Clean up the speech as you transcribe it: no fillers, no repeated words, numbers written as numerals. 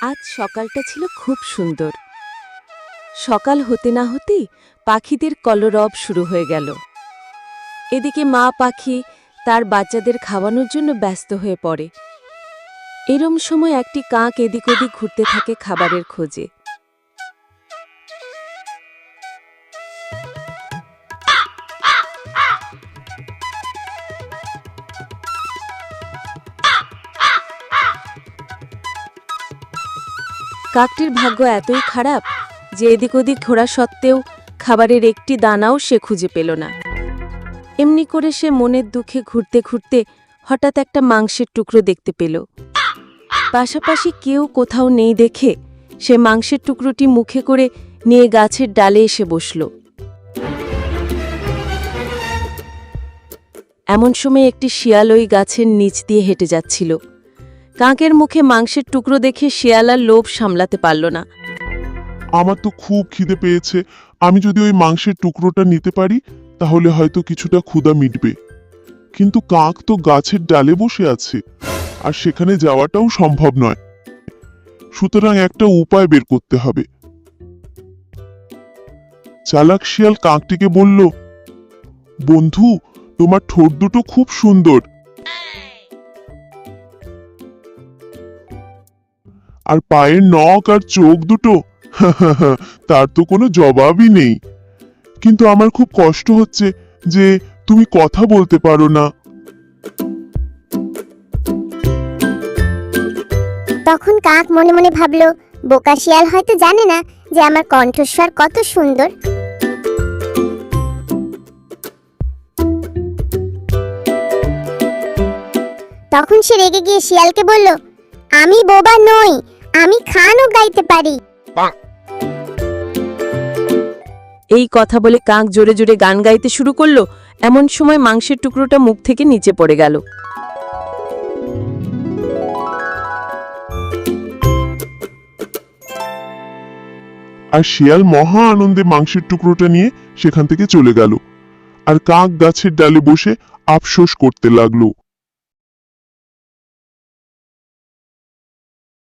আজ সকালটা ছিল খুব সুন্দর। সকাল হতে না হতেই পাখিদের কলরব শুরু হয়ে গেল। এদিকে মা পাখি তার বাচ্চাদের খাওয়ানোর জন্য ব্যস্ত হয়ে পড়ে। এরম সময় একটি কাক এদিক ওদিক ঘুরতে থাকে খাবারের খোঁজে। কাকটির ভাগ্য এতই খারাপ যে এদিক ওদিক ঘোরা সত্ত্বেও খাবারের একটি দানাও সে খুঁজে পেল না। এমনি করে সে মনের দুঃখে ঘুরতে ঘুরতে হঠাৎ একটা মাংসের টুকরো দেখতে পেল। পাশাপাশি কেউ কোথাও নেই দেখে সে মাংসের টুকরোটি মুখে করে নিয়ে গাছের ডালে এসে বসল। এমন সময় একটি শিয়াল ওই গাছের নিচ দিয়ে হেঁটে যাচ্ছিল। কাকের মুখে মাংসের টুকরো দেখে শিয়ালার লোভ সামলাতে পারল না। আমার তো খুব খিদে পেয়েছে, আমি যদি ওই মাংসের টুকরোটা নিতে পারি তাহলে হয়তো কিছুটা ক্ষুধা মিটবে। কিন্তু কাক তো গাছের ডালে বসে আছে, আর সেখানে যাওয়াটাও সম্ভব নয়। সুতরাং একটা উপায় বের করতে হবে। চালাক শিয়াল কাকটিকে বলল, বন্ধু, তোমার ঠোঁট দুটো খুব সুন্দর, আর পায়ের নখ আর চোখ দুটো তার তো কোনো জবাবই নেই। কিন্তু আমার খুব কষ্ট হচ্ছে যে তুমি কথা বলতে পারো না। তখন কাক মনে মনে ভাবল, বোকা শিয়াল হয়তো জানে না যে আমার কণ্ঠস্বর কত সুন্দর। তখন সে রেগে গিয়ে শিয়ালকে বলল, আমি বোবা নই, আমি গানও গাইতে পারি। এই কথা বলে কাক জোরে জোরে গান গাইতে শুরু করলো। এমন সময় মাংসের টুকরোটা মুখ থেকে নিচে পড়ে গেল। আর শিয়াল মহা আনন্দে মাংসের টুকরোটা নিয়ে সেখান থেকে চলে গেল। আর কাক গাছের ডালে বসে আফসোস করতে লাগলো।